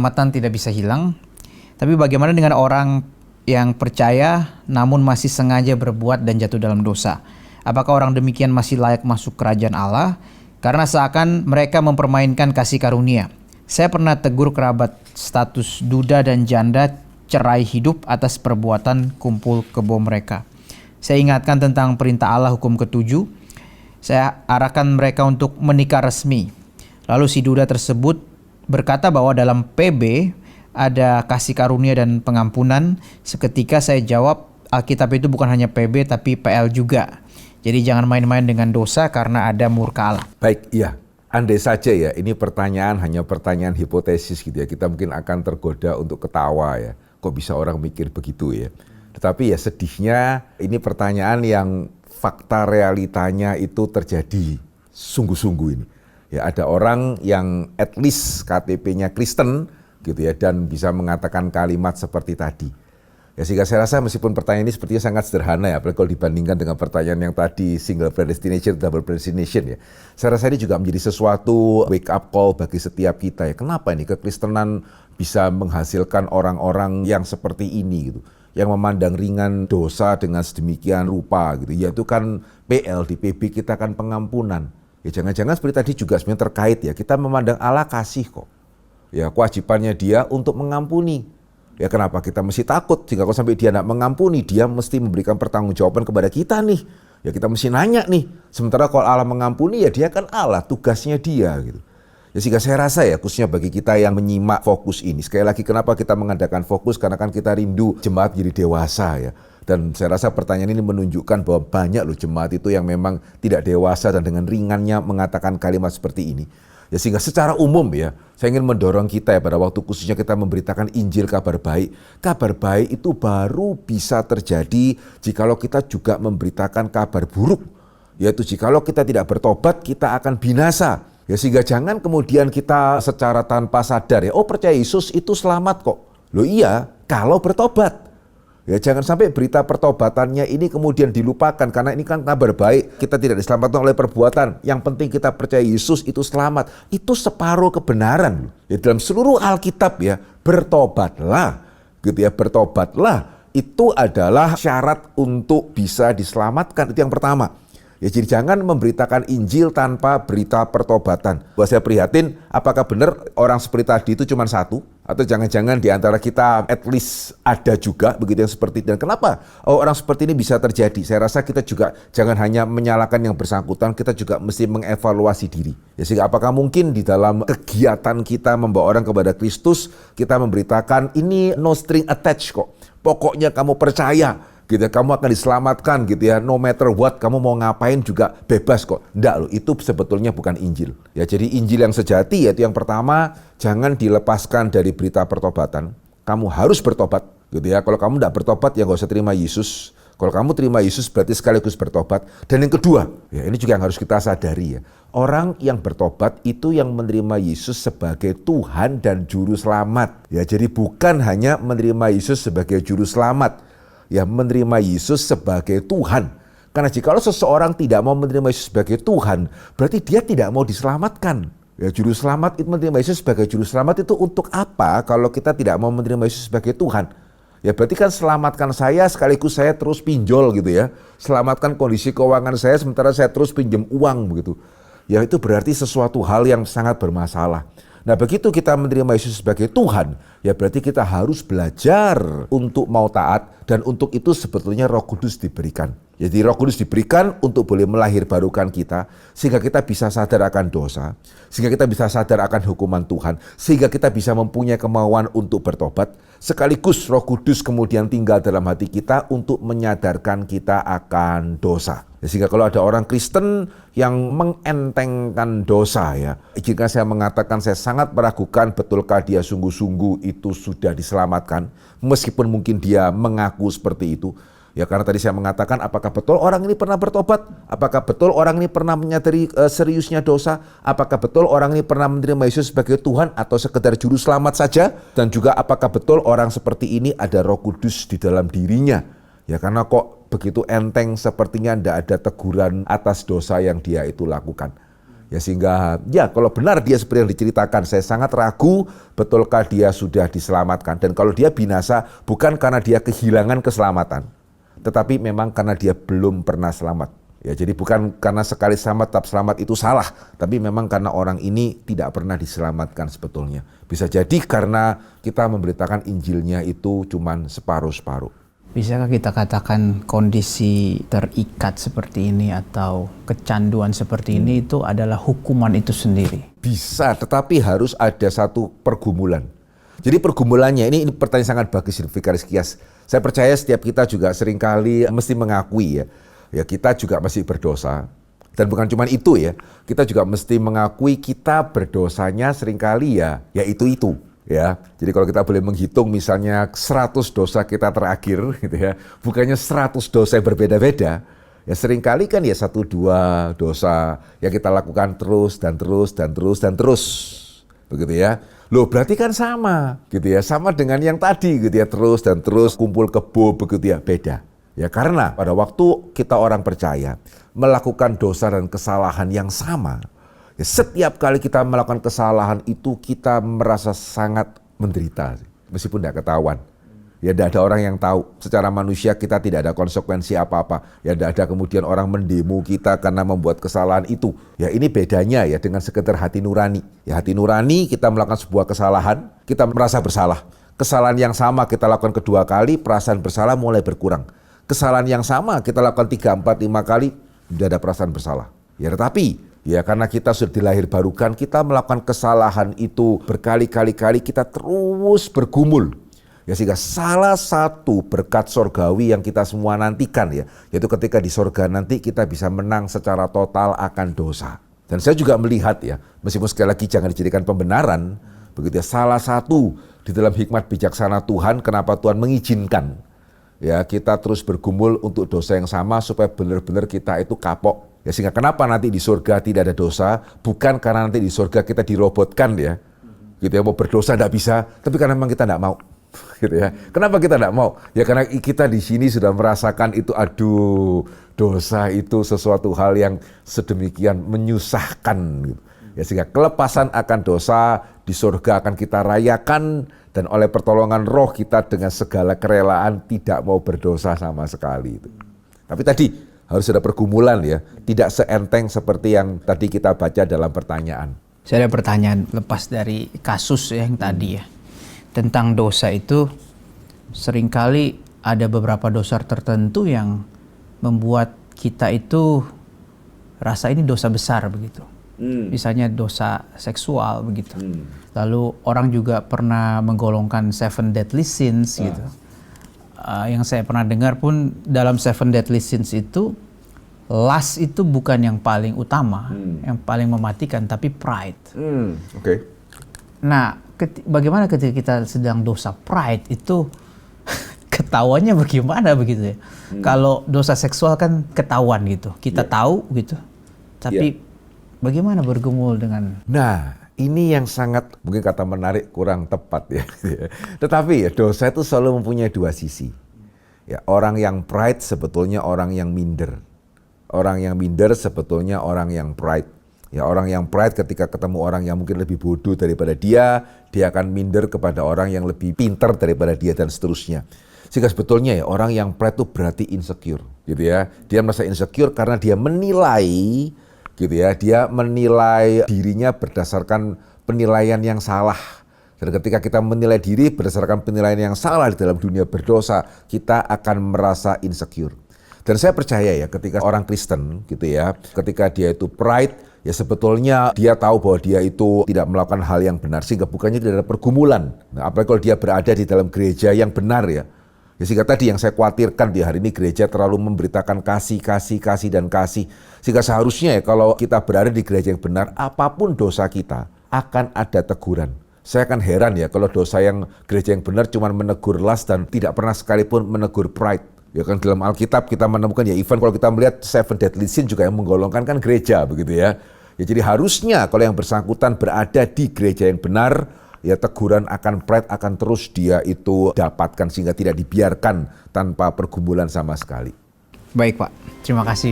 Keselamatan tidak bisa hilang, tapi bagaimana dengan orang yang percaya namun masih sengaja berbuat dan jatuh dalam dosa? Apakah orang demikian masih layak masuk kerajaan Allah? Karena seakan mereka mempermainkan kasih karunia. Saya pernah tegur kerabat status duda dan janda cerai hidup atas perbuatan kumpul kebo mereka. Saya ingatkan tentang perintah Allah hukum ke-7. Saya arahkan mereka untuk menikah resmi. Lalu si duda tersebut berkata bahwa dalam PB ada kasih karunia dan pengampunan. Seketika saya jawab, Alkitab itu bukan hanya PB tapi PL juga. Jadi jangan main-main dengan dosa karena ada murka Allah. Baik, iya. Andai saja ya, ini pertanyaan hanya pertanyaan hipotesis gitu ya. Kita mungkin akan tergoda untuk ketawa ya. Kok bisa orang mikir begitu ya. Tetapi ya sedihnya ini pertanyaan yang fakta realitanya itu terjadi sungguh-sungguh ini. Ya, ada orang yang at least KTP-nya Kristen gitu ya dan bisa mengatakan kalimat seperti tadi. Ya, sehingga saya rasa meskipun pertanyaan ini sepertinya sangat sederhana ya, apalagi kalau dibandingkan dengan pertanyaan yang tadi single predestination, double predestination ya. Saya rasa ini juga menjadi sesuatu wake up call bagi setiap kita ya. Kenapa ini kekristenan bisa menghasilkan orang-orang yang seperti ini gitu, yang memandang ringan dosa dengan sedemikian rupa gitu. Ya itu kan PL, di PB kita kan pengampunan. Ya jangan-jangan seperti tadi juga sebenarnya terkait ya, kita memandang Allah kasih kok. Ya kewajibannya dia untuk mengampuni. Ya kenapa kita mesti takut? Jika kalau sampai dia tidak mengampuni, dia mesti memberikan pertanggungjawaban kepada kita nih. Ya kita mesti nanya nih. Sementara kalau Allah mengampuni ya dia kan Allah, tugasnya dia gitu. Ya sehingga saya rasa ya khususnya bagi kita yang menyimak fokus ini. Sekali lagi kenapa kita mengadakan fokus? Karena kan kita rindu jemaat jadi dewasa ya. Dan saya rasa pertanyaan ini menunjukkan bahwa banyak loh jemaat itu yang memang tidak dewasa dan dengan ringannya mengatakan kalimat seperti ini. Ya sehingga secara umum ya, saya ingin mendorong kita ya pada waktu khususnya kita memberitakan Injil kabar baik. Kabar baik itu baru bisa terjadi jikalau kita juga memberitakan kabar buruk. Yaitu jikalau kita tidak bertobat kita akan binasa. Ya sehingga jangan kemudian kita secara tanpa sadar ya, oh percaya Yesus itu selamat kok. Loh iya, kalau bertobat. Ya jangan sampai berita pertobatannya ini kemudian dilupakan karena ini kan kabar baik. Kita tidak diselamatkan oleh perbuatan. Yang penting kita percaya Yesus itu selamat. Itu separuh kebenaran. Ya dalam seluruh Alkitab ya, bertobatlah. Gitu ya, bertobatlah. Itu adalah syarat untuk bisa diselamatkan. Itu yang pertama. Ya jadi jangan memberitakan Injil tanpa berita pertobatan. Buat saya prihatin, apakah benar orang seperti tadi itu cuma satu? Atau jangan-jangan di antara kita at least ada juga begitu yang seperti itu. Dan kenapa orang seperti ini bisa terjadi? Saya rasa kita juga jangan hanya menyalahkan yang bersangkutan, kita juga mesti mengevaluasi diri. Ya sehingga apakah mungkin di dalam kegiatan kita membawa orang kepada Kristus, kita memberitakan ini no string attached kok. Pokoknya kamu percaya. Gitu ya, kamu akan diselamatkan gitu ya, no matter what, kamu mau ngapain juga bebas kok. Enggak loh, itu sebetulnya bukan Injil. Ya jadi Injil yang sejati yaitu yang pertama, jangan dilepaskan dari berita pertobatan. Kamu harus bertobat gitu ya. Kalau kamu enggak bertobat ya enggak usah terima Yesus. Kalau kamu terima Yesus berarti sekaligus bertobat. Dan yang kedua, ya ini juga yang harus kita sadari ya. Orang yang bertobat itu yang menerima Yesus sebagai Tuhan dan Juru Selamat. Ya jadi bukan hanya menerima Yesus sebagai Juru Selamat. Ya menerima Yesus sebagai Tuhan. Karena jika seseorang tidak mau menerima Yesus sebagai Tuhan, berarti dia tidak mau diselamatkan. Ya juru selamat itu menerima Yesus sebagai juru selamat itu untuk apa kalau kita tidak mau menerima Yesus sebagai Tuhan? Ya berarti kan selamatkan saya sekaligus saya terus pinjol gitu ya. Selamatkan kondisi keuangan saya sementara saya terus pinjam uang begitu. Ya itu berarti sesuatu hal yang sangat bermasalah. Nah begitu kita menerima Yesus sebagai Tuhan, ya berarti kita harus belajar untuk mau taat dan untuk itu sebetulnya Roh Kudus diberikan. Jadi Roh Kudus diberikan untuk boleh melahirbarukan kita sehingga kita bisa sadar akan dosa, sehingga kita bisa sadar akan hukuman Tuhan, sehingga kita bisa mempunyai kemauan untuk bertobat, sekaligus Roh Kudus kemudian tinggal dalam hati kita untuk menyadarkan kita akan dosa. Sehingga kalau ada orang Kristen yang mengentengkan dosa ya, jika saya mengatakan saya sangat meragukan betulkah dia sungguh-sungguh itu sudah diselamatkan, meskipun mungkin dia mengaku seperti itu. Ya karena tadi saya mengatakan apakah betul orang ini pernah bertobat? Apakah betul orang ini pernah menyadari seriusnya dosa? Apakah betul orang ini pernah menerima Yesus sebagai Tuhan atau sekedar juru selamat saja? Dan juga apakah betul orang seperti ini ada Roh Kudus di dalam dirinya? Ya karena kok begitu enteng sepertinya tidak ada teguran atas dosa yang dia itu lakukan. Ya sehingga ya kalau benar dia seperti yang diceritakan, saya sangat ragu betulkah dia sudah diselamatkan. Dan kalau dia binasa bukan karena dia kehilangan keselamatan, tetapi memang karena dia belum pernah selamat. Ya, jadi bukan karena sekali selamat tetap selamat itu salah, tapi memang karena orang ini tidak pernah diselamatkan sebetulnya. Bisa jadi karena kita memberitakan Injilnya itu cuman separuh-separuh. Bisakah kita katakan kondisi terikat seperti ini atau kecanduan seperti ini itu adalah hukuman itu sendiri? Bisa, tetapi harus ada satu pergumulan. Jadi pergumulannya ini pertanyaan sangat bagus, Vikaris Kias. Saya percaya setiap kita juga seringkali mesti mengakui ya kita juga masih berdosa. Dan bukan cuma itu ya, kita juga mesti mengakui kita berdosanya seringkali ya itu. Ya, jadi kalau kita boleh menghitung misalnya 100 dosa kita terakhir gitu ya, bukannya 100 dosa yang berbeda-beda, ya seringkali kan ya 1-2 dosa yang kita lakukan terus, begitu ya. Loh berarti kan sama gitu ya, sama dengan yang tadi gitu ya, terus kumpul kebo begitu ya, beda. Ya karena pada waktu kita orang percaya melakukan dosa dan kesalahan yang sama, ya, setiap kali kita melakukan kesalahan itu kita merasa sangat menderita, meskipun tidak ketahuan. Ya tidak ada orang yang tahu. Secara manusia kita tidak ada konsekuensi apa-apa. Ya tidak ada kemudian orang mendemo kita karena membuat kesalahan itu. Ya ini bedanya ya dengan sekedar hati nurani. Ya hati nurani kita melakukan sebuah kesalahan, kita merasa bersalah. Kesalahan yang sama kita lakukan kedua kali, perasaan bersalah mulai berkurang. Kesalahan yang sama kita lakukan 3, 4, 5 kali, tidak ada perasaan bersalah. Ya tetapi ya karena kita sudah dilahir barukan, kita melakukan kesalahan itu berkali-kali kita terus bergumul. Ya sehingga salah satu berkat sorgawi yang kita semua nantikan ya, yaitu ketika di sorga nanti kita bisa menang secara total akan dosa. Dan saya juga melihat ya, meskipun sekali lagi jangan dijadikan pembenaran, begitu ya, salah satu di dalam hikmat bijaksana Tuhan kenapa Tuhan mengizinkan ya kita terus bergumul untuk dosa yang sama supaya benar-benar kita itu kapok. Ya sehingga kenapa nanti di surga tidak ada dosa, bukan karena nanti di surga kita dirobotkan ya, gitu ya, mau berdosa tidak bisa, tapi karena memang kita tidak mau, gitu ya. Kenapa kita tidak mau? Ya karena kita di sini sudah merasakan itu, aduh, dosa itu sesuatu hal yang sedemikian menyusahkan, gitu. Ya sehingga kelepasan akan dosa di surga akan kita rayakan dan oleh pertolongan Roh kita dengan segala kerelaan tidak mau berdosa sama sekali. Itu. Tapi tadi harus ada pergumulan ya, tidak seenteng seperti yang tadi kita baca dalam pertanyaan. Saya ada pertanyaan lepas dari kasus yang tadi ya. Tentang dosa itu seringkali ada beberapa dosa tertentu yang membuat kita itu rasa ini dosa besar begitu. Misalnya dosa seksual begitu. Lalu orang juga pernah menggolongkan 7 deadly sins gitu. Yang saya pernah dengar pun dalam 7 deadly sins itu lust itu bukan yang paling utama, yang paling mematikan, tapi pride. Okay. Nah, bagaimana ketika kita sedang dosa pride itu ketahuannya bagaimana begitu ya? Kalau dosa seksual kan ketahuan gitu, kita tahu gitu. Tapi bagaimana bergumul dengan? Nah, ini yang sangat mungkin kata menarik kurang tepat ya. Tetapi ya dosa itu selalu mempunyai 2 sisi. Ya, orang yang pride sebetulnya orang yang minder. Orang yang minder sebetulnya orang yang pride. Ya, orang yang pride ketika ketemu orang yang mungkin lebih bodoh daripada dia akan minder kepada orang yang lebih pintar daripada dia dan seterusnya. Sehingga sebetulnya ya orang yang pride itu berarti insecure, gitu ya. Dia merasa insecure karena dia menilai gitu ya, dia menilai dirinya berdasarkan penilaian yang salah. Dan ketika kita menilai diri berdasarkan penilaian yang salah di dalam dunia berdosa, kita akan merasa insecure. Dan saya percaya ya ketika orang Kristen gitu ya, ketika dia itu pride, ya sebetulnya dia tahu bahwa dia itu tidak melakukan hal yang benar, sehingga bukannya tidak ada pergumulan. Nah, apalagi kalau dia berada di dalam gereja yang benar ya. Ya sehingga tadi yang saya khawatirkan di hari ini gereja terlalu memberitakan kasih. Sehingga seharusnya ya kalau kita berada di gereja yang benar, apapun dosa kita akan ada teguran. Saya akan heran ya kalau dosa yang gereja yang benar cuma menegur lust dan tidak pernah sekalipun menegur pride. Ya kan dalam Alkitab kita menemukan ya even kalau kita melihat 7 deadly sin juga yang menggolongkan kan gereja begitu ya. Ya jadi harusnya kalau yang bersangkutan berada di gereja yang benar, ya teguran akan pride akan terus dia itu dapatkan sehingga tidak dibiarkan tanpa pergumulan sama sekali. Baik Pak, terima kasih.